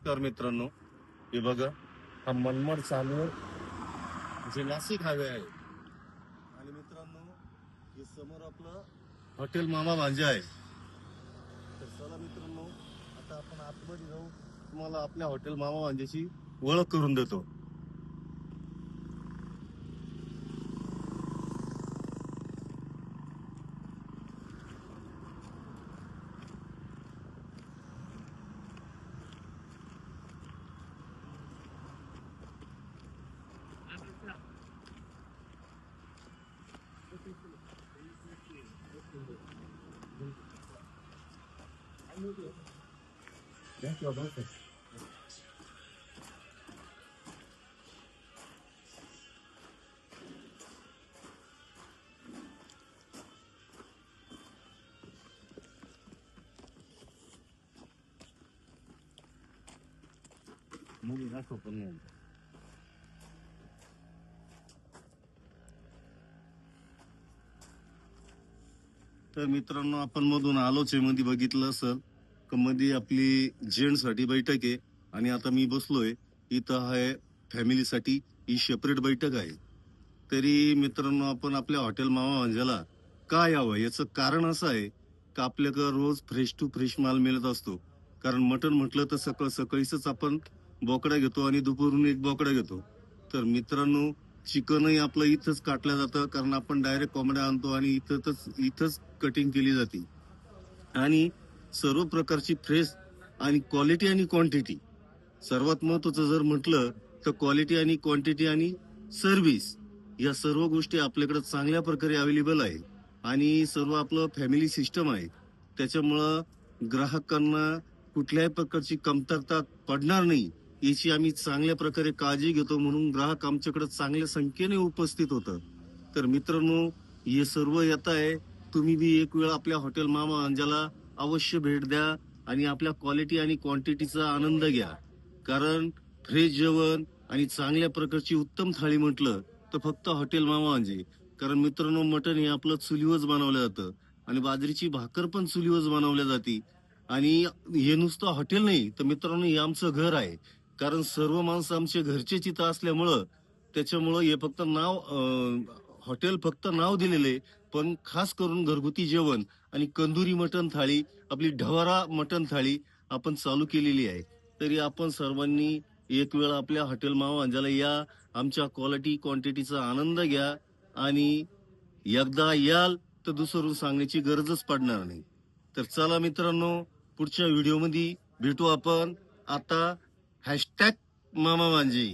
नमस्कार मित्रांनो, हे बघा हा मनमाड चालूर जे नाशिक हायवे आहे आणि मित्रांनो हे समोर आपलं हॉटेल मामा भांजे आहे. तर चला मित्रांनो, आता आपण आतमध्ये जाऊ, तुम्हाला आपल्या हॉटेल मामा भांजेची ओळख करून देतो. मुलीला सोपं नाही. तर मित्रांनो, आपण मधून आलोच आहे. मध्ये बघितलं असेल का मध्ये आपली जेंट्स साठी बैठक आहे आणि आता मी बसलोय इथं आहे फॅमिलीसाठी. ही सेपरेट बैठक आहे. तरी मित्रांनो, आपण आपल्या हॉटेल मामा भांज्याला का यावं याचं कारण असं आहे का आपल्याकडं रोज फ्रेश टू फ्रेश माल मिळत असतो. कारण मटण म्हटलं तर सकाळीच आपण बोकडा घेतो आणि दुपारून एक बोकडा घेतो. तर मित्रांनो, चिकनही आपलं इथंच काटलं जातं, कारण आपण डायरेक्ट कोंबड्या आणतो आणि इथंच कटिंग केली जाते. आणि सर्व प्रकारची फ्रेश आणि क्वालिटी आणि क्वांटिटी, सर्वात महत्वाचं जर म्हटलं तर क्वालिटी आणि क्वांटिटी आणि सर्व्हिस, या सर्व गोष्टी आपल्याकडे चांगल्या प्रकारे अवेलेबल आहे. आणि सर्व आपलं फॅमिली सिस्टम आहे. त्याच्यामुळं ग्राहकांना कुठल्याही प्रकारची कमतरता पडणार नाही याची आम्ही चांगल्या प्रकारे काळजी घेतो. म्हणून ग्राहक आमच्याकडे चांगल्या संख्येने उपस्थित होतं. तर मित्रांनो, हे सर्व येत आहे. तुम्ही बी एक वेळ आपल्या हॉटेल मामा अंजाला अवश्य भेट द्या आणि आपल्या क्वालिटी आणि क्वांटिटीचा आनंद घ्या. कारण फ्रेश जेवण आणि चांगल्या प्रकारची उत्तम थाळी म्हटलं तर फक्त हॉटेल मामा अंजे. कारण मित्रांनो, मटण हे आपलं चुलीवरच बनवलं जातं आणि बाजरीची भाकर पण चुलीवरच बनवल्या जाते. आणि हे नुसतं हॉटेल नाही तर मित्रांनो, हे आमचं घर आहे. कारण सर्व माणसं आमच्या घरचेच इथं असल्यामुळं त्याच्यामुळं हे फक्त नाव हॉटेल फक्त नाव दिलेले, पण खास करून घरगुती जेवण आणि कंदुरी मटण थाळी, आपली ढवारा मटण थाळी आपण चालू केलेली आहे. तरी आपण सर्वांनी एक वेळ आपल्या हॉटेल मामा अंजाला या, आमच्या क्वालिटी क्वांटिटीचा आनंद घ्या आणि एकदा याल तर दुसरून सांगण्याची गरजच पडणार नाही. तर चला मित्रांनो, पुढच्या व्हिडिओमध्ये भेटू आपण. आता हॅशटॅग मामा भांजे.